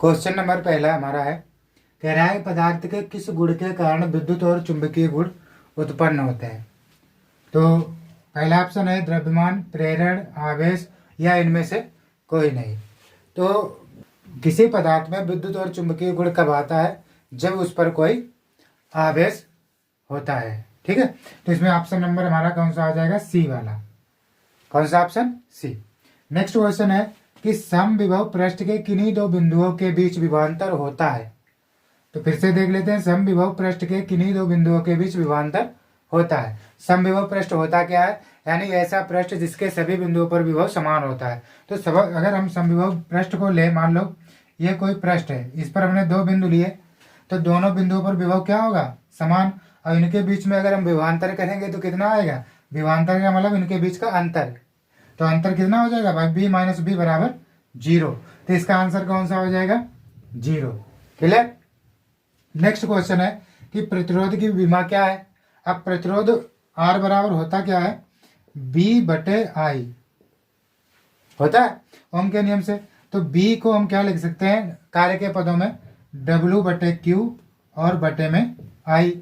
Question number पहला हमारा है, कह रहा है पदार्थ के किस गुण के कारण विद्युत और चुंबकीय गुण उत्पन्न होते हैं। तो पहला ऑप्शन है द्रव्यमान, प्रेरण, आवेश या इनमें से कोई नहीं। तो किसी पदार्थ में विद्युत और चुंबकीय गुण कब आता है? जब उस पर कोई आवेश होता है। ठीक है, तो इसमें ऑप्शन नंबर हमारा कौन सा आ जाएगा? सी वाला। कौन सा ऑप्शन? सी। नेक्स्ट क्वेश्चन है कि समविभव पृष्ठ के किन्हीं दो बिंदुओं के बीच विभवांतर होता है। तो फिर से देख लेते हैं, समविभव पृष्ठ के किन्हीं दो बिंदुओं के बीच विभवांतर होता है। समविभव पृष्ठ होता क्या है? यानी ऐसा पृष्ठ जिसके सभी बिंदुओं पर विभव समान होता है। तो सब अगर हम समविभव पृष्ठ को ले, मान लो ये कोई पृष्ठ है, इस पर हमने दो बिंदु लिए, तो दोनों बिंदुओं पर विभव क्या होगा? समान। और इनके बीच में अगर हम विभवांतर करेंगे तो कितना आएगा? विभवांतर का मतलब इनके बीच का अंतर। तो अंतर कितना हो जाएगा भाई? बी माइनस बी बराबर 0। तो इसका आंसर कौन सा हो जाएगा? 0। क्लियर। नेक्स्ट क्वेश्चन है कि प्रतिरोध की विमा क्या है। अब प्रतिरोध R बराबर होता क्या है? B बटे I होता है ओम के नियम से। तो B को हम क्या लिख सकते हैं कार्य के पदों में? W बटे Q और बटे में I।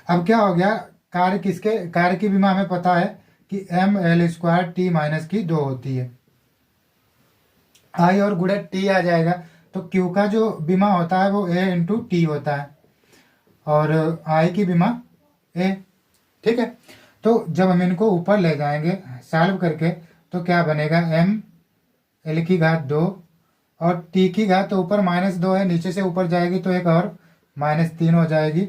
अब क्या हो गया? कार्य की विमा हमें पता है कि mL² T माइनस की 2 होती है। I और गुणा T आ जाएगा, तो Q का जो विमा होता है वो A इंटू T होता है और I की विमा A। ठीक है, तो जब हम इनको ऊपर ले जाएंगे सॉल्व करके तो क्या बनेगा? mL की घात 2 और T की घात, तो ऊपर -2 है, नीचे से ऊपर जाएगी तो एक और -3 हो जाएगी।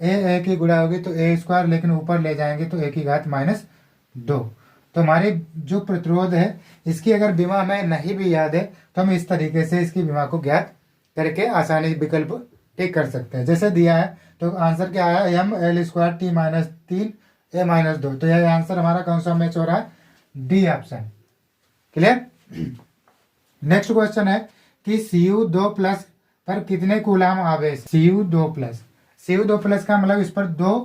A की गुणा होगी तो A², लेकिन ऊपर ले जाएंगे तो A की घात -2। तो हमारी जो प्रतिरोध है इसकी अगर विमा हमें नहीं भी याद है तो हम इस तरीके से इसकी विमा को ज्ञात करके आसानी विकल्प टिक कर सकते हैं। जैसे दिया है तो आंसर क्या आया? mL² T minus 3 A -2। तो यह आंसर हमारा कौन सा मैच हो रहा है? D option. Clear. Next question है कि Cu2+ पर कितने कूलाम आवेश? Cu2+ का मतलब इस पर 2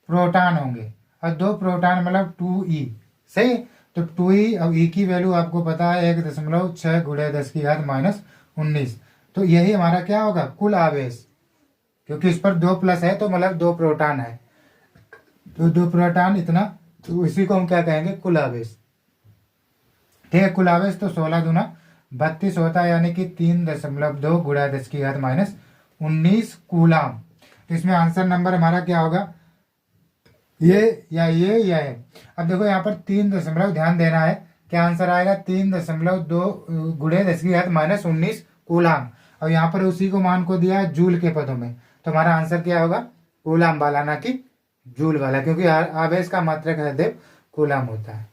प्रोटॉन होंगे और 2 प्रोटॉन मतलब 2E। सही। तो 2E और E की वैल्यू आपको पता है 1.6 गुणे 10 की घात -19। तो यही हमारा क्या होगा? कुल आवेश, क्योंकि इस पर 2+ है तो मतलब 2 प्रोटॉन है, तो 2 प्रोटॉन इतना, तो इसी को हम क्या कहेंगे? कुल आवेश। ठीक है, कुल आवेश तो 16 दूना 32 होता है, यानी कि 3.2 गुणा 10 की घात -19 कूलाम। तो इसमें आंसर नंबर हमारा क्या होगा? ये या ये। अब देखो यहाँ पर 3 ध्यान देना है, क्या आंसर आएगा? 3.2 गुणे 10 की घात -19 कूलाम। और यहाँ पर उसी को मान को दिया है जूल के पदों में, तो हमारा आंसर क्या होगा? कूलाम वाला, ना कि जूल वाला, क्योंकि आवेश का मात्रक हरदेव कूलाम होता है।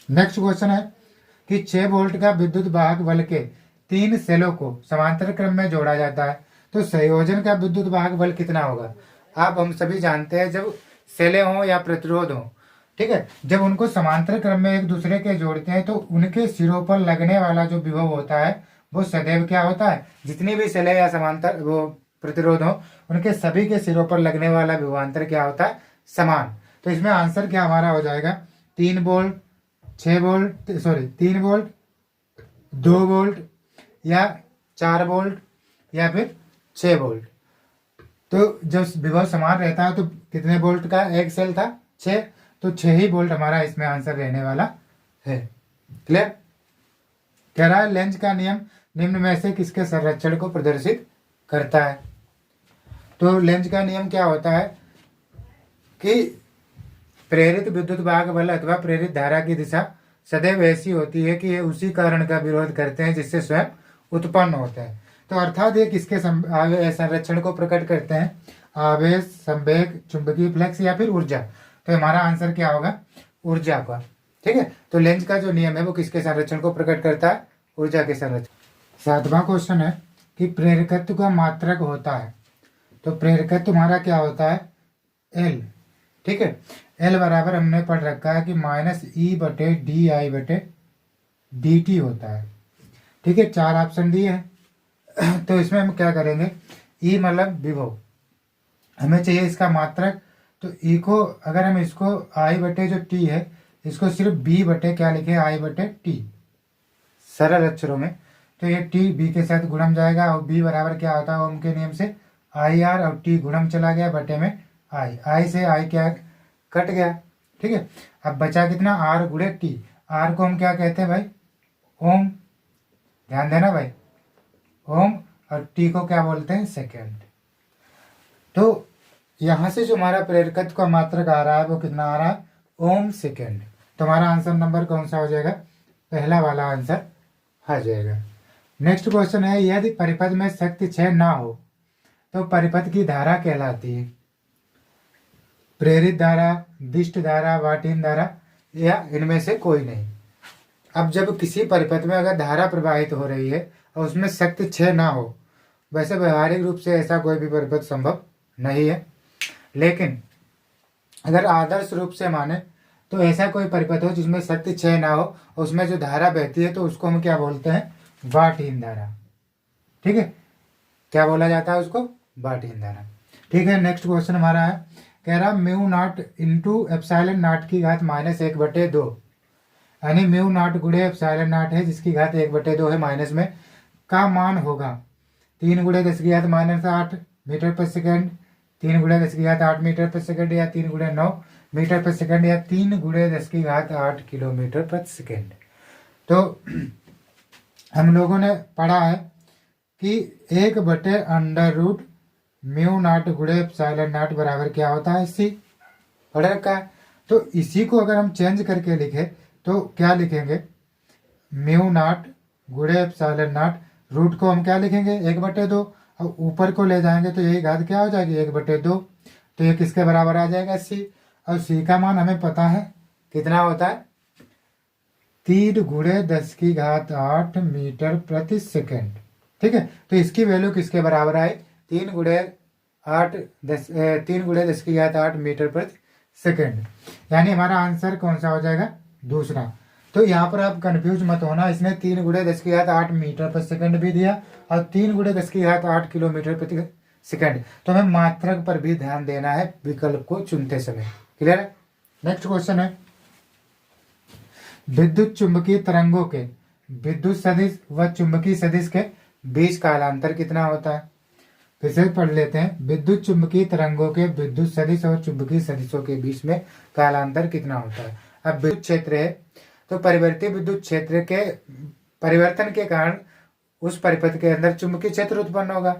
नेक्स्ट क्वेश्चन है कि 6 वोल्ट का विद्युत वाहक बल के 3 सेलों को समांतर क्रम में जोड़ा जाता है, तो संयोजन का विद्युत वाहक बल कितना होगा? आप हम सभी जानते हैं जब सेलें हों या प्रतिरोध हो, ठीक है, जब उनको समांतर क्रम में एक दूसरे के जोड़ते हैं तो उनके सिरों पर लगने वाला जो विभव होता है वो सदैव क्या होता है? जितनी भी सेलें या समांतर वो प्रतिरोध हो, उनके सभी के सिरों पर लगने वाला विभवांतर क्या होता है? समान। तो इसमें आंसर क्या हमारा हो जाएगा? 3 वोल्ट, 6 वोल्ट, 3 वोल्ट, 2 वोल्ट या 4 वोल्ट या फिर 6 वोल्ट। तो जब विभव समान रहता है तो कितने वोल्ट का एक सेल था? 6, तो 6 ही वोल्ट हमारा इसमें आंसर रहने वाला है। क्लियर। कह रहा है लेंज का नियम निम्न में से किसके संरक्षण को प्रदर्शित करता है? तो लेंज का नियम क्या होता है कि प्रेरित विद्युत वाहक बल अथवा प्रेरित धारा की दिशा सदैव ऐसी होती है कि ये उसी कारण का विरोध करते हैं जिससे स्वयं उत्पन्न होते हैं। तो अर्थात ये किसके संरक्षण को प्रकट करते हैं? आवेश, संवेग, चुंबकीय फ्लक्स या फिर ऊर्जा। तो हमारा आंसर क्या होगा? ऊर्जा का। ठीक है, तो लेंज का जो नियम है वो किसके संरक्षण को प्रकट करता है? ऊर्जा के संरक्षण। 7वां क्वेश्चन है कि प्रेरकत्व का मात्रक होता है। तो प्रेरकत्व हमारा क्या होता है? L। ठीक है, L बराबर हमने पढ़ रखा है कि -E बटे DI बटे DT होता है। ठीक है, 4 ऑप्शन दिए हैं तो इसमें हम क्या करेंगे? E मतलब विभव, हमें चाहिए इसका मात्रक, तो E को अगर हम इसको I बटे जो T है इसको सिर्फ B बटे क्या लिखे? I बटे T, सरल अक्षरों में। तो ये टी बी के साथ गुणम जाएगा और बी बराबर क्या होता है ओम के नियम से आई आर, और टी गुणम चला गया बटे में आई, आई से आई क्या कट गया। ठीक है, अब बचा कितना आर गुणे टी, आर को हम क्या कहते हैं भाई ओम, ध्यान देना भाई ओम, और टी को क्या बोलते हैं सेकेंड। तो यहां से जो हमारा प्रेरकत्व का मात्रक आ रहा है वो कितना आ रहा है ओम सेकेंड। तो हमारा आंसर नंबर कौन सा हो जाएगा, पहला वाला आंसर आ जाएगा। नेक्स्ट क्वेश्चन है यदि परिपथ में शक्ति 6 ना हो तो परिपथ की धारा कहलाती है प्रेरित धारा, दिष्ट धारा, वाटिन धारा, या इनमें से कोई नहीं। अब जब किसी परिपथ में अगर धारा प्रवाहित हो रही है और उसमें शक्ति 6 ना हो, वैसे व्यवहारिक रूप से ऐसा कोई भी परिपथ संभव नहीं है, लेकिन अगर आदर्श रूप से माने तो ऐसा कोई परिपथ हो जिसमें शक्ति 6 ना हो, उसमें जो धारा बहती है तो उसको हम क्या बोलते हैं वाटहीन धारा। ठीक है, क्या बोला जाता है उसको वाटहीन धारा। ठीक है, नेक्स्ट क्वेश्चन हमारा है, कह रहा mu naught into epsilon not की घात -1/2, यानी म्यू नॉट गुणे एप्सिलॉन नॉट है जिसकी घात 1/2 है माइनस में, का मान होगा 3 × 10⁻⁸ मीटर पर सेकेंड, 3 × 10⁸ मीटर पर सेकेंड, या 3 × 9 मीटर पर सेकेंड, या 3 × 10⁸ किलोमीटर पर सेकेंड। तो हम लोगों ने पढ़ा है कि 1/√μ नॉट गुणे एप्सिलॉन नॉट बराबर क्या होता है सी, पढ़ रखा है। तो इसी को अगर हम चेंज करके लिखे तो क्या लिखेंगे म्यू नॉट गुणे एप्सिलॉन नॉट, रूट को हम क्या लिखेंगे 1/2, और ऊपर को ले जाएंगे तो यही घात क्या हो जाएगी 1/2, तो ये किसके बराबर आ जाएगा सी, और सी का मान हमें पता है कितना होता है 3 × 10⁸ मीटर प्रति सेकेंड। ठीक है, तो इसकी वैल्यू किसके बराबर आए 3 × 10⁸ मीटर प्रति सेकेंड, यानी हमारा आंसर कौन सा हो जाएगा दूसरा। तो यहाँ पर आप कंफ्यूज मत होना, इसने 3 × 10⁸ मीटर पर सेकंड भी दिया और 3 × 10⁸ किलोमीटर प्रति सेकंड, तो हमें मात्रक पर भी ध्यान देना है विकल्प को चुनते समय। क्लियर है। नेक्स्ट क्वेश्चन है विद्युत चुंबकीय तरंगों के विद्युत सदिश व चुंबकीय सदिश के बीच कालांतर कितना होता है। फिर से पढ़ लेते हैं, विद्युत चुंबकीय तरंगों के विद्युत सदिश और चुंबकीय सदिशों के बीच में कालांतर कितना होता है। अब विद्युत क्षेत्र है तो परिवर्ती विद्युत क्षेत्र के परिवर्तन के कारण उस परिपथ के अंदर चुंबकीय क्षेत्र उत्पन्न होगा।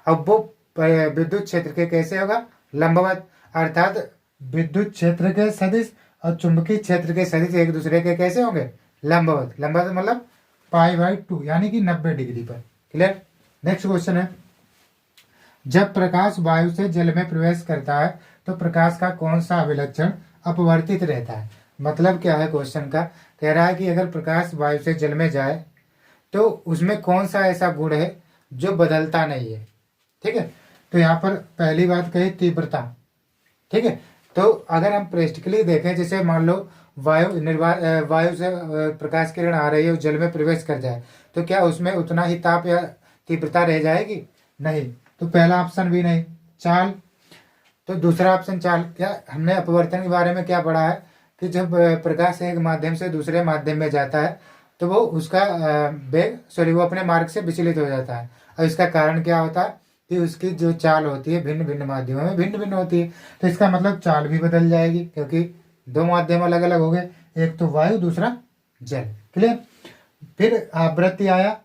अब वो विद्युत क्षेत्र के कैसे होगा लंबवत, अर्थात विद्युत क्षेत्र के सदिश और चुंबकीय क्षेत्र के सदिश एक दूसरे के कैसे होंगे लंबवत, लंबवत मतलब π/2 यानी कि 90 डिग्री पर। क्लियर। नेक्स्ट क्वेश्चन है जब प्रकाश वायु से जल में प्रवेश करता है तो प्रकाश का कौन सा अभिलक्षण अपवर्तित रहता है। मतलब क्या है क्वेश्चन का, कह रहा है कि अगर प्रकाश वायु से जल में जाए तो उसमें कौन सा ऐसा गुण है जो बदलता नहीं है। ठीक है, तो यहाँ पर पहली बात कही तीव्रता। ठीक है, तो अगर हम प्रैक्टिकली देखें, जैसे मान लो वायु से प्रकाश किरण आ रही है और जल में प्रवेश कर जाए तो क्या उसमें उतना ही ताप या तीव्रता रह जाएगी, नहीं। तो पहला ऑप्शन भी नहीं। चाल, तो दूसरा ऑप्शन चाल, क्या हमने अपवर्तन के बारे में क्या पढ़ा है कि जब प्रकाश एक माध्यम से दूसरे माध्यम में जाता है तो वो उसका वो अपने मार्ग से विचलित हो जाता है, और इसका कारण क्या होता है कि उसकी जो चाल होती है भिन्न भिन्न माध्यमों में भिन्न भिन्न होती है। तो इसका मतलब चाल भी बदल जाएगी क्योंकि दो माध्यम अलग अलग हो गए, एक तो वायु दूसरा जल। क्लियर। फिर आवृत्ति आया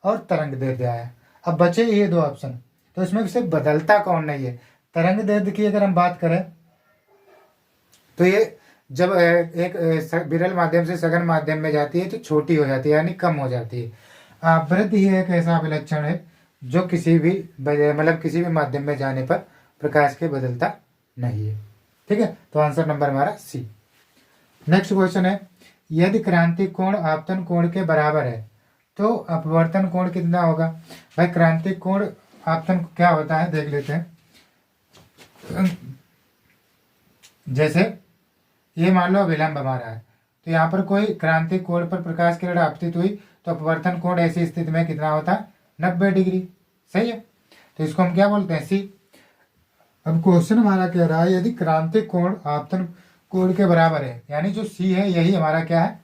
और तरंग दैर्ध्य आया। अब बचे ये दो ऑप्शन, तो इसमें से बदलता कौन नहीं है। तरंग दैर्ध्य की अगर हम बात करें तो ये जब एक विरल माध्यम से सघन माध्यम में जाती है तो छोटी हो जाती है यानी कम हो जाती है। आवृत्ति ही एक ऐसा विलक्षण है जो किसी भी मतलब किसी भी माध्यम में जाने पर प्रकाश के बदलता नहीं है। ठीक है, तो आंसर नंबर हमारा सी। नेक्स्ट क्वेश्चन है यदि क्रांति कोण आपतन कोण के बराबर है तो अपवर्तन कोण कितना होगा। भाई क्रांति कोण आपतन क्या होता है देख लेते हैं। जैसे ये मान लो विलंब हमारा है, तो यहाँ पर कोई क्रांति कोण पर प्रकाश किरण आपतित हुई तो अपवर्तन कोण ऐसी स्थिति में कितना होता है 90 डिग्री। सही है, तो इसको हम क्या बोलते हैं सी। अब क्वेश्चन हमारा कह रहा है यदि क्रांति कोण आपतन कोण के बराबर है, यानी जो सी है यही हमारा क्या है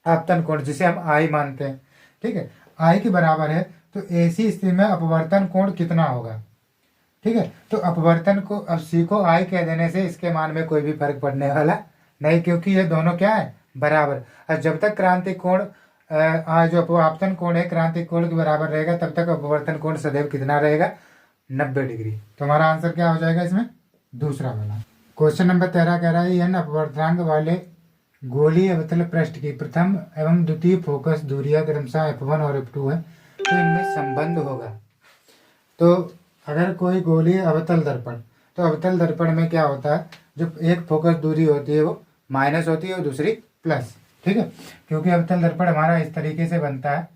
आपतन कोण, जिसे हम आई मानते हैं। ठीक है, I के बराबर है तो ऐसी स्थिति में अपवर्तन कोण कितना होगा। ठीक है, तो अपवर्तन को अब C को I कह देने से इसके मान में कोई भी फर्क पड़ने वाला नहीं, क्योंकि ये दोनों क्या है, बराबर। और जब तक क्रांतिक कोण जो अपवर्तन कोण है क्रांतिक कोण के बराबर रहेगा तब तक अपवर्तन कोण सदैव कितना रहेगा, 90 डिग्री। तो हमारा आंसर क्या हो जाएगा इसमें, दूसरा वाला। क्वेश्चन नंबर 13 कह रहा है n अपवर्तनांक वाले गोलीय अवतल पृष्ठ की प्रथम एवं द्वितीय फोकस दूरियां क्रमशः f1 और f2 है, तो इनमें संबंध होगा। तो अगर कोई गोलीय अवतल दर्पण, तो अवतल दर्पण में क्या होता है, जो एक फोकस दूरी होती है वो माइनस होती है और दूसरी प्लस। ठीक है, क्योंकि अवतल दर्पण हमारा इस तरीके से बनता है,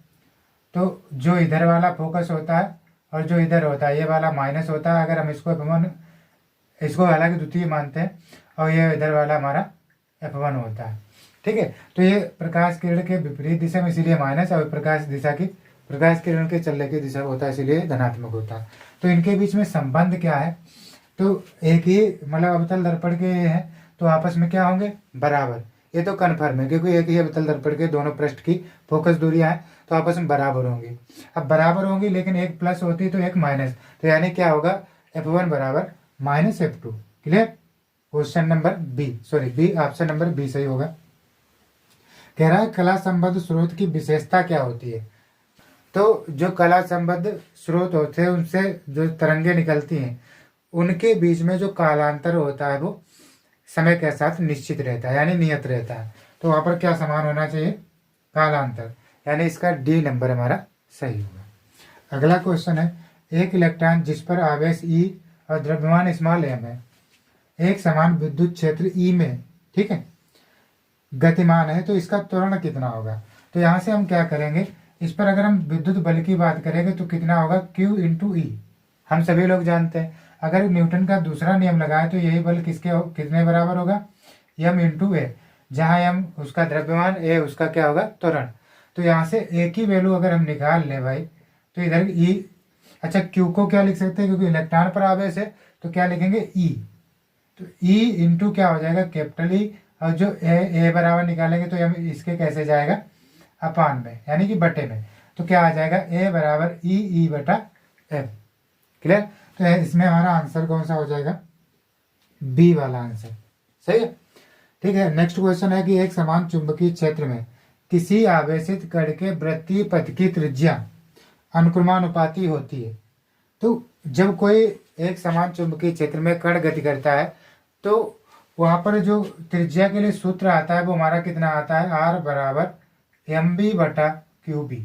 तो जो इधर वाला फोकस होता है और जो इधर होता है ये वाला माइनस होता है। अगर हम इसको f1, इसको हालांकि द्वितीय मानते हैं, और ये इधर वाला हमारा f1 होता है। ठीक है, तो ये प्रकाश किरण के विपरीत दिशा में इसीलिए माइनस, और प्रकाश किरण के चलने की दिशा होता है इसीलिए धनात्मक होता है। तो इनके बीच में संबंध क्या है, तो एक ही मतलब अवतल दर्पण के हैं तो आपस में क्या होंगे, बराबर। ये तो कन्फर्म है क्योंकि एक ही अवतल दर्पण के दोनों पृष्ठ की फोकस दूरियां हैं तो आपस में बराबर होंगी। अब बराबर होंगी लेकिन एक प्लस होती तो एक माइनस, तो यानी क्या होगा, f1 बराबर minus f2। Clear. Question number B, option number B सही होगा। कह रहा है कला संबद्ध स्रोत की विशेषता क्या होती है। तो जो कला संबद्ध स्रोत होते हैं उनसे जो तरंगे निकलती हैं उनके बीच में जो कालांतर होता है वो समय के साथ निश्चित रहता है, यानी नियत रहता है। तो वहां पर क्या समान होना चाहिए, कालांतर, यानी इसका डी नंबर हमारा सही होगा। अगला क्वेश्चन है, एक इलेक्ट्रॉन जिस पर आवेश E और द्रव्यमान स्मॉल m है, एक समान विद्युत क्षेत्र E में, ठीक है, गतिमान है, तो इसका त्वरण कितना होगा। तो यहाँ से हम क्या करेंगे, इस पर अगर हम विद्युत बल की बात करेंगे तो कितना होगा, Q इंटू E। हम सभी लोग जानते हैं अगर न्यूटन का दूसरा नियम लगाए तो यही बल कितने बराबर होगा, m इंटू ए, जहाँ m उसका द्रव्यमान, a उसका क्या होगा, त्वरण। तो यहाँ से एक ही वैल्यू अगर हम निकाल ले भाई तो इधर E, अच्छा Q को क्या लिख सकते हैं, क्योंकि इलेक्ट्रॉन पर आवेश है तो क्या लिखेंगे E, तो E इंटू क्या हो जाएगा, कैपिटल E, और जो a बराबर निकालेंगे तो हम इसके कैसे जाएगा, अपान में, यानी कि बटे में। तो क्या आ जाएगा, a बराबर E बटा m। क्लियर। तो इसमें हमारा आंसर कौन सा हो जाएगा, बी वाला आंसर सही है। ठीक है, नेक्स्ट क्वेश्चन है कि एक समान चुंबकीय क्षेत्र में किसी आवेशित कण के वृत्तीय पथ की त्रिज्या अनुक्रमानुपाती होती है। तो जब कोई एक समान चुंबकीय क्षेत्र में कण गति करता है तो वहां पर जो त्रिज्या के लिए सूत्र आता है वो हमारा कितना आता है, आर बराबर mb बटा qb,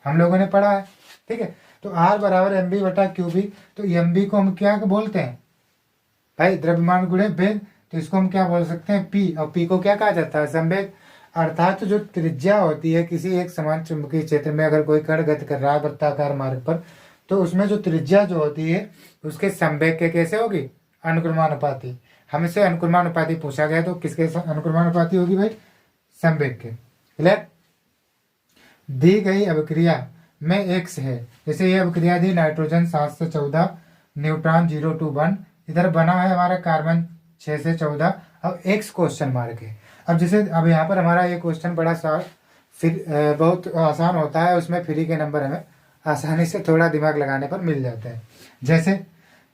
हम लोगों ने पढ़ा है। ठीक है, तो r बराबर mb बटा qb, तो mb को हम क्या बोलते हैं भाई, द्रव्यमान गुणे वेग, तो इसको हम क्या बोल सकते हैं, p, और p को क्या कहा जाता है, संवेग। अर्थात जो त्रिज्या होती है किसी एक समान चुंबकीय क्षेत्र में अगर कोई कण गति कर रहा है वृत्ताकार मार्ग पर, तो उसमें जो त्रिज्या जो होती है उसके संवेग के कैसे होगी, अनुक्रमानुपाती। हमसे अनुक्रमानुपाती पूछा गया तो किसके अनुक्रमानुपाती होगी भाई, संवेग के। क्लियर। दी गई अभिक्रिया में x है, जैसे ये अभिक्रिया दी, नाइट्रोजन 7 से 14, न्यूट्रॉन 0 to 1, इधर बना है हमारा कार्बन 6 से 14, अब x क्वेश्चन मार्क है। अब जैसे अब यहाँ पर हमारा ये क्वेश्चन बड़ा सा फिर बहुत आसान होता है, उसमें फ्री के नंबर हमें आसानी से थोड़ा दिमाग लगाने पर मिल जाते हैं। जैसे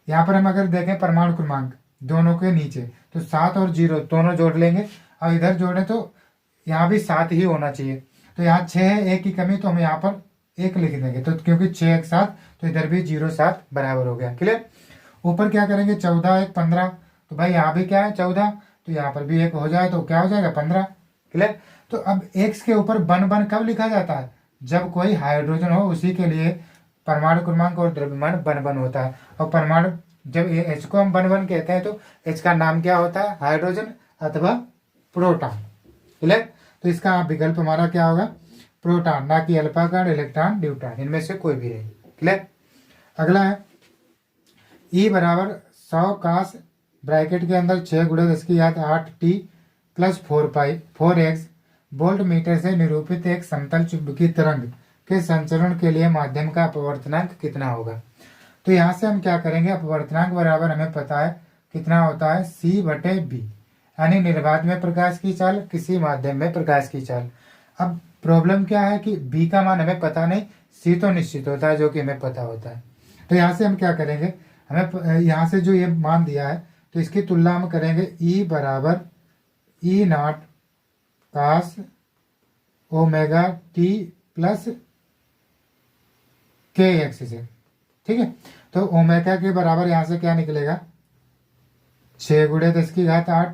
यहाँ पर हम अगर देखें परमाणु क्रमांक दोनों के नीचे, तो 7 और 0 दोनों जोड़ लेंगे, और इधर जोड़ें तो यहाँ भी 7 ही होना चाहिए। तो यहाँ 6 है, 1 की कमी, तो हम यहाँ पर 1 लिख देंगे, तो क्योंकि 6 1 7, तो इधर भी 0 7 बराबर हो गया। क्लियर। ऊपर क्या करेंगे, 14 1 15, तो भाई यहाँ भी क्या है 14, तो यहाँ पर भी 1 हो जाए तो क्या हो जाएगा 15। क्लियर। तो अब x के ऊपर बन कब लिखा जाता है, जब कोई हाइड्रोजन हो उसी के लिए परमाणु क्रमांक और द्रव्यमान बन होता है। और परमाणु जब H को हम बन कहते हैं तो H का नाम क्या होता है, हाइड्रोजन अथवा प्रोटॉन। क्लियर। तो इसका विकल्प हमारा क्या होगा, प्रोटॉन, ना कि अल्फा कण, इलेक्ट्रॉन, न्यूट्रॉन, इनमें से कोई भी नहीं। क्लियर। अगला है E बराबर 100 काश ब्रैकेट के अंदर 6 गुणे 10 की घात 8 t plus 4x volt meter से निरूपित एक समतल चुंबकीय तरंग के संचरण के लिए माध्यम का अपवर्तनांक कितना होगा। तो यहाँ से हम क्या करेंगे, अपवर्तनांक बराबर हमें पता है कितना होता है, c बटे b, यानी निर्वात में प्रकाश की चाल, किसी माध्यम में प्रकाश की चाल। अब प्रॉब्लम क्या है कि बी का मान हमें पता नहीं, सी तो निश्चित होता है जो कि हमें पता होता है। तो यहाँ से हम क्या करेंगे, यहाँ से जो ये मान दिया है तो इसकी तुलना हम करेंगे ई बराबर E naught cos omega t plus k x से। ठीक है, तो ओमेगा के बराबर यहाँ से क्या निकलेगा 6 × 10⁸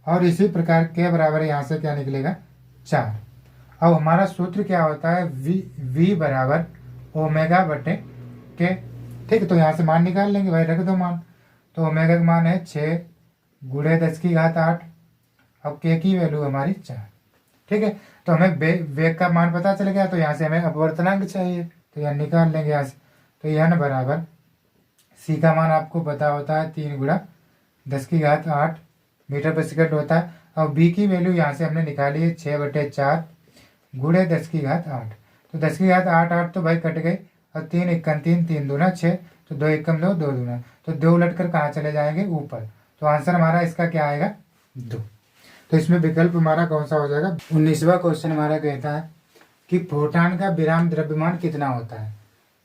और इसी प्रकार के बराबर यहाँ से क्या निकलेगा 4। अब हमारा सूत्र क्या होता है v बराबर ओमेगा बटे के। ठीक है, तो यहाँ से मान निकाल लेंगे भाई, रख दो मान। तो ओमेगा का मान है 6 × 10⁸। अब के की वैल्यू हमारी 4। ठीक है, तो हमें वेग का मान पता चल गया, तो यहाँ से हमें अपवर्तनांक चाहिए, तो यहाँ निकाल लेंगे यहाँ से। तो n बराबर सी का मान आपको पता होता है 3 × 10⁸ मीटर पर सेकंड होता है। और बी की वैल्यू यहाँ से हमने निकाली है 6/4 × 10⁸। तो 10⁸ 8 तो भाई कट गई, और 3 × 1 3 3 दूना 6, तो 2 × 1 2 2 दूना, तो 2 उलट कर कहाँ चले जाएंगे ऊपर। तो आंसर हमारा इसका क्या आएगा 2। तो इसमें विकल्प हमारा कौन सा हो जाएगा। 19वां क्वेश्चन हमारा कहता है कि प्रोटॉन का विराम द्रव्यमान कितना होता है,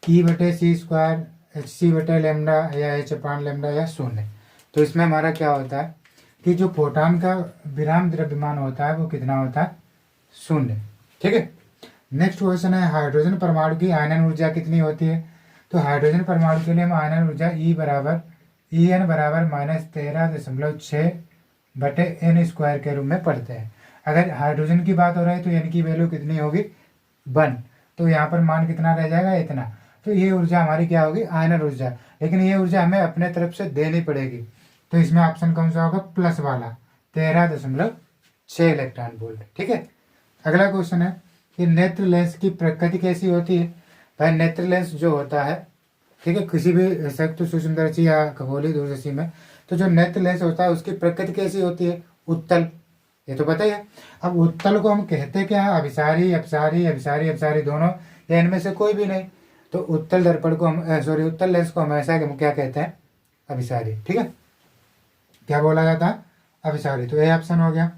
E/c² hc/λ या h/λ या 0। तो इसमें हमारा क्या होता है कि जो प्रोटॉन का विराम द्रव्यमान होता है वो कितना होता है 0। ठीक है, नेक्स्ट क्वेश्चन है हाइड्रोजन परमाणु की आयनन ऊर्जा कितनी होती है। तो हाइड्रोजन परमाणु के लिए हम आयनन ऊर्जा En बराबर -13.6/n² के रूप में पढ़ते हैं। अगर हाइड्रोजन की बात हो रही है तो n की वैल्यू कितनी होगी 1, तो यहाँ पर मान कितना रह जाएगा इतना। तो ये ऊर्जा हमारी क्या होगी आयनन ऊर्जा, लेकिन ये ऊर्जा हमें अपने तरफ से देनी पड़ेगी। तो इसमें ऑप्शन कौन सा होगा प्लस वाला 13.6 इलेक्ट्रॉन वोल्ट। ठीक है, अगला क्वेश्चन है कि नेत्र लेंस की प्रकृति कैसी होती है। भाई नेत्र लेंस जो होता है, ठीक है, किसी भी सख्त सूक्ष्मदर्शी या खगोलीय दूरदर्शी में, तो जो नेत्र लेंस होता है उसकी प्रकृति कैसी होती है उत्तल, ये तो पता ही है। अब उत्तल को हम कहते क्या है अभिसारी अपसारी अभिसारी अपसारी दोनों, या इनमें से कोई भी नहीं। तो उत्तल दर्पण को हम उत्तल लेंस को हमेशा क्या कहते हैं अभिसारी। ठीक है, क्या बोला जाता है अभिसारी। तो ये ऑप्शन हो गया।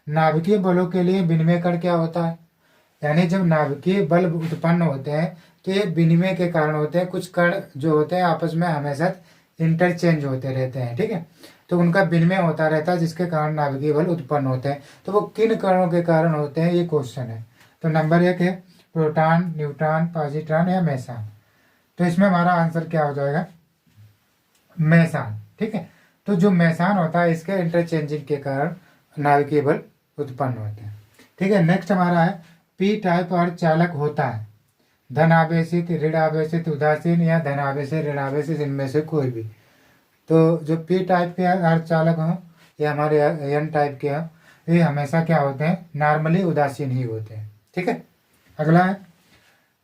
नाभिकीय बलों के लिए विनिमय कण क्या होता है, यानी जब नाभिकीय बल उत्पन्न होते हैं तो ये विनिमय के कारण होते हैं। कुछ कण जो होते हैं आपस में हमेशा इंटरचेंज होते रहते हैं। ठीक है, तो उनका विनिमय होता रहता है जिसके कारण नाभिकीय बल उत्पन्न होते हैं। तो वो किन कणों के कारण होते हैं ये क्वेश्चन है। तो नंबर 1 है प्रोटॉन, न्यूट्रॉन, पॉजिट्रॉन या मेसान। तो इसमें हमारा आंसर क्या हो जाएगा मेसान। ठीक है, तो जो मेसान होता है इसके इंटरचेंजिंग के कारण नाभिकीय बल उत्पन्न होते हैं। ठीक है, नेक्स्ट हमारा है पी टाइप अर्धचालक होता है धन आवेशित, ऋण आवेशित, उदासीन या धन आवेशित, ऋण आवेशित, इनमें से कोई भी। तो जो पी टाइप के अर्धचालक हों या हमारे एन टाइप के हों, ये हमेशा क्या होते हैं नॉर्मली उदासीन ही होते हैं। ठीक है, अगला है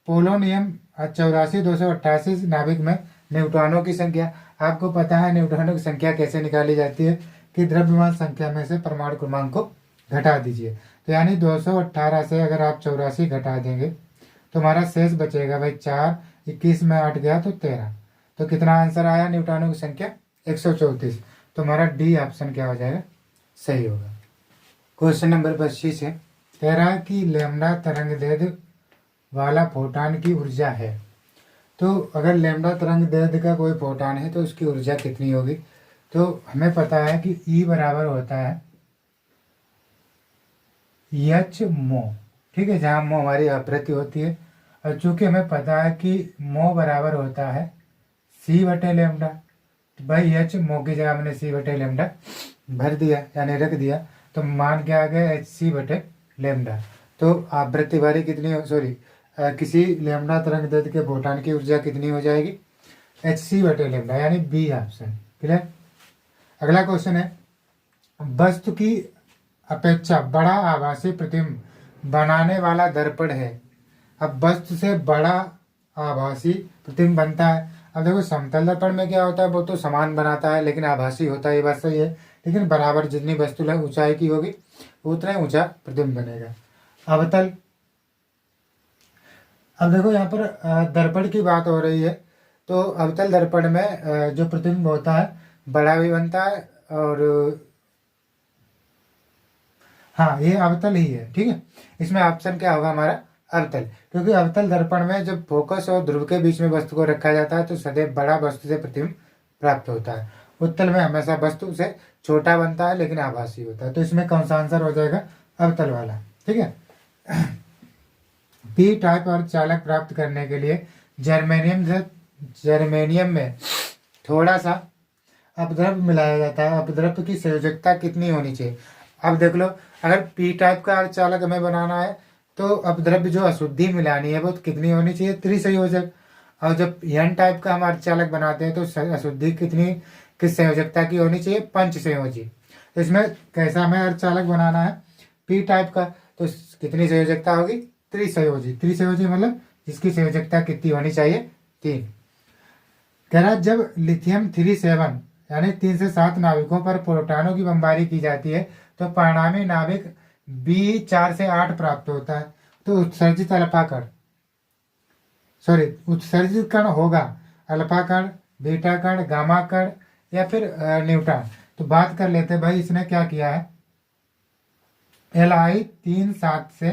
पोलोनियम 84,288 नाभिक में न्यूट्रॉनों की संख्या। आपको पता है न्यूट्रॉनों की संख्या कैसे निकाली जाती है कि द्रव्यमान संख्या में से परमाणु क्रमांक को घटा दीजिए। तो यानी 218 से अगर आप 84 घटा देंगे तो हमारा शेष बचेगा भाई 4, 21 में 8 गया तो 13। तो कितना आंसर आया न्यूट्रॉनों की संख्या 134। तो हमारा डी ऑप्शन क्या हो जाएगा सही होगा। क्वेश्चन नंबर 25 है कह रहा है कि लैम्डा तरंग दैर्ध्य वाला फोटॉन की ऊर्जा है। तो अगर लैम्डा तरंग दैर्ध्य का कोई फोटॉन है तो उसकी ऊर्जा कितनी होगी। तो हमें पता है कि E बराबर होता है एच मो। ठीक है, जहाँ मो हमारी आवृत्ति होती है, और चूंकि हमें पता है कि मो बराबर होता है C/λ, तो भाई एच मो की जगह हमने C/λ भर दिया यानी रख दिया, तो मान क्या आ गया hc/λ। तो आवृत्ति वाली कितनी किसी लैम्डा तरंग दैर्ध्य के फोटॉन की ऊर्जा कितनी हो जाएगी hc/λ, यानी बी ऑप्शन क्लियर। अगला क्वेश्चन है वस्तु की अपेक्षा बड़ा आभासी प्रतिबिंब बनाने वाला दर्पण है। अब वस्तु से बड़ा आभासी प्रतिबिंब बनता है। अब देखो समतल दर्पण में क्या होता है वो तो समान बनाता है लेकिन आभासी होता है, ये बात सही है, लेकिन बराबर जितनी वस्तु ऊंचाई की होगी उतना ही ऊंचा प्रतिबिंब बनेगा। अवतल, अब देखो यहाँ पर दर्पण की बात हो रही है, तो अवतल दर्पण में जो प्रतिबिंब होता है बड़ा भी बनता है और हाँ ये अवतल ही है, ठीक है। इसमें ऑप्शन क्या होगा हमारा, अवतल, क्योंकि अवतल दर्पण में जब फोकस और ध्रुव के बीच में वस्तु को रखा जाता है तो सदैव बड़ा वस्तु से प्रतिबिंब प्राप्त होता है। उत्तल में हमेशा वस्तु से छोटा बनता है लेकिन आभासी होता है। तो इसमें कौन सा आंसर हो जाएगा, अवतल वाला, ठीक है। पी टाइप और चालक प्राप्त करने के लिए जर्मेनियम में थोड़ा सा अपद्रव्य मिलाया जाता है। अपद्रव्य की संयोजकता कितनी होनी चाहिए। अब देख लो, अगर पी टाइप का अर्धचालक हमें बनाना है तो अपद्रव्य जो अशुद्धि मिलानी है वो कितनी होनी चाहिए, त्रिसंयोजक। और जब एन टाइप का हम अर्धचालक बनाते हैं तो अशुद्धि कितनी, किस संयोजकता की होनी चाहिए, पंच संयोजी। तो इसमें कैसा हमें अर्धचालक बनाना है, पी टाइप का, तो कितनी संयोजकता होगी, त्रिसंयोजी। त्रिसंयोजी मतलब इसकी संयोजकता कितनी होनी चाहिए, 3। कह रहा जब लिथियम 37 यानी 3 से 7 नाविकों पर प्रोटॉनों की बमबारी की जाती है तो परिणामी नाविक बी 4 से 8 प्राप्त होता है। तो उत्सर्जित अल्फा कण, उत्सर्जित कण होगा अल्फा कण, बीटा कण, गामा कण या फिर न्यूट्रॉन। तो बात कर लेते हैं भाई, इसने क्या किया है, Li 3 7 से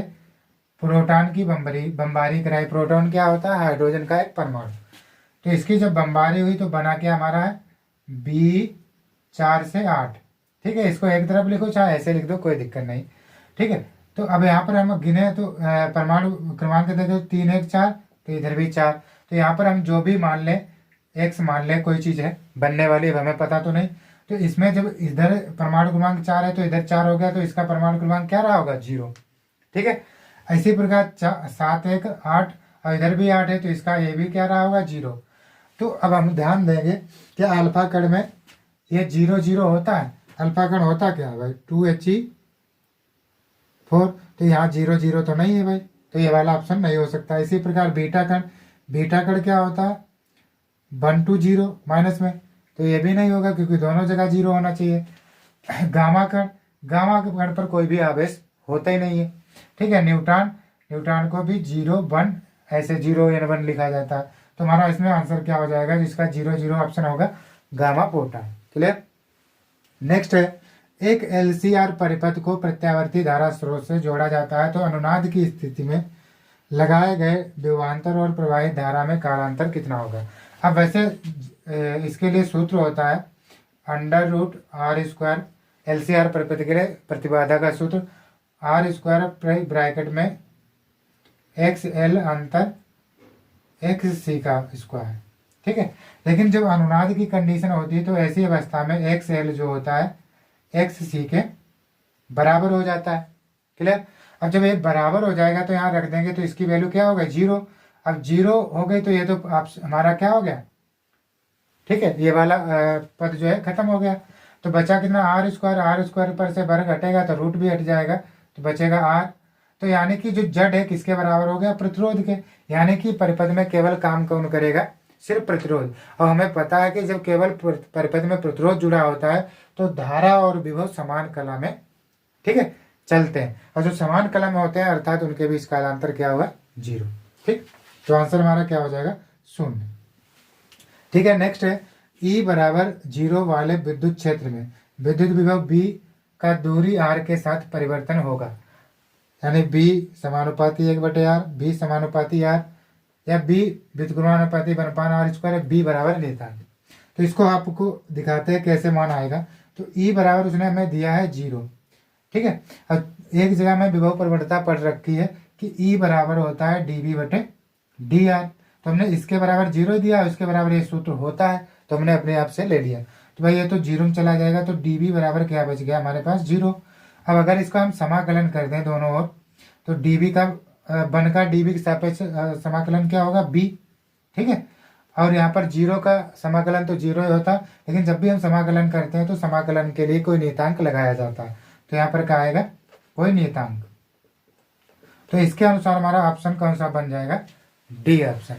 प्रोटॉन की बमबारी कराई। प्रोटॉन क्या होता है, हाइड्रोजन का एक परमाणु। तो इसकी जब बमबारी हुई तो बना क्या हमारा है, बी 4 से 8, ठीक है। इसको एक तरफ लिखो चाहे ऐसे लिख दो, कोई दिक्कत नहीं, ठीक है। तो अब यहाँ पर हम गिने तो परमाणु क्रमांक दे दो 3 1 4, तो इधर भी 4। तो यहाँ पर हम जो भी मान लें, एक्स मान लें, कोई चीज़ है बनने वाली, अब हमें पता तो नहीं। तो इसमें जब इधर परमाणु क्रमांक 4 है तो इधर 4 हो गया, तो इसका परमाणु क्रमांक क्या रहा होगा, 0, ठीक है। इसी प्रकार 7 1 8 और इधर भी 8 है तो इसका ये भी क्या रहा होगा, 0। तो अब हम ध्यान देंगे कि अल्फा कण में ये 0 0 होता है। अल्फा कण होता क्या है भाई, 2He4। तो यहाँ 0 0 तो नहीं है भाई, तो ये वाला ऑप्शन नहीं हो सकता। इसी प्रकार बीटा कण, बीटा कण क्या होता है, 1 2 0 माइनस में, तो ये भी नहीं होगा क्योंकि दोनों जगह 0 होना चाहिए। गामा कण, गामा कण पर कोई भी आवेश होता ही नहीं है, ठीक है। न्यूट्रॉन, न्यूट्रॉन को भी 0 1 ऐसे 0 या 1 लिखा जाता है। तो हमारा इसमें आंसर क्या हो जाएगा, जिसका 0 0 ऑप्शन होगा, गामा प्रोटॉन। क्लियर। नेक्स्ट है, एक एलसीआर परिपथ को प्रत्यावर्ती धारा स्रोत से जोड़ा जाता है तो अनुनाद की स्थिति में लगाए गए विभवांतर और प्रवाहित धारा में कालांतर कितना होगा। अब वैसे इसके लिए सूत्र होता है √r², एलसीआर परिपथ के लिए प्रतिबाधा का सूत्र r² ब्रैकेट में XL अंतर XC का स्क्वायर, ठीक है। लेकिन जब अनुनाद की कंडीशन होती है तो ऐसी अवस्था में XL जो होता है XC के बराबर हो जाता है। क्लियर। अब जब ये बराबर हो जाएगा तो यहाँ रख देंगे तो इसकी वैल्यू क्या हो गई, 0। अब 0 हो गई तो ये तो आप हमारा क्या हो गया, ठीक है, ये वाला पद जो है खत्म हो गया। तो बचा कितना, r² पर से वर्ग हटेगा तो रूट भी हट जाएगा तो बचेगा r। तो यानी कि जो जड़ है किसके बराबर हो गया, प्रतिरोध के। यानी कि परिपथ में केवल काम कौन करेगा, सिर्फ प्रतिरोध। और हमें पता है कि जब केवल परिपथ में प्रतिरोध जुड़ा होता है तो धारा और विभव समान कला में, ठीक है, चलते हैं। और जो समान कला में होते हैं अर्थात उनके बीच कालांतर क्या होगा, 0, ठीक। तो आंसर हमारा क्या हो जाएगा, 0, ठीक है। नेक्स्ट है, E बराबर 0 वाले विद्युत क्षेत्र में विद्युत विभव B का दूरी r के साथ परिवर्तन होगा। यानी B समानुपाती 1/r, B समानुपाती r या B व्युत्क्रमानुपाती 1/r², B बराबर नियतांक। तो इसको आपको दिखाते हैं कैसे मान आएगा। तो E बराबर उसने हमें दिया है 0, ठीक है। अब एक जगह में विभव प्रवणता पढ़ रखी है कि E बराबर होता है dV/dr। तो हमने इसके बराबर 0 दिया, उसके बराबर ये सूत्र होता है तो हमने अपने आप से ले लिया। तो भाई ये तो 0 में चला जाएगा तो dV बराबर क्या बच गया हमारे पास, 0। अब अगर इसका हम समाकलन कर दें दोनों ओर तो dV का 1 का dV के सापेक्ष समाकलन क्या होगा, b, ठीक है। और यहाँ पर 0 का समाकलन तो 0 ही होता है, लेकिन जब भी हम समाकलन करते हैं तो समाकलन के लिए कोई नियतांक लगाया जाता है। तो यहाँ पर क्या आएगा, कोई नियतांक। तो इसके अनुसार हमारा ऑप्शन कौन सा बन जाएगा, डी ऑप्शन।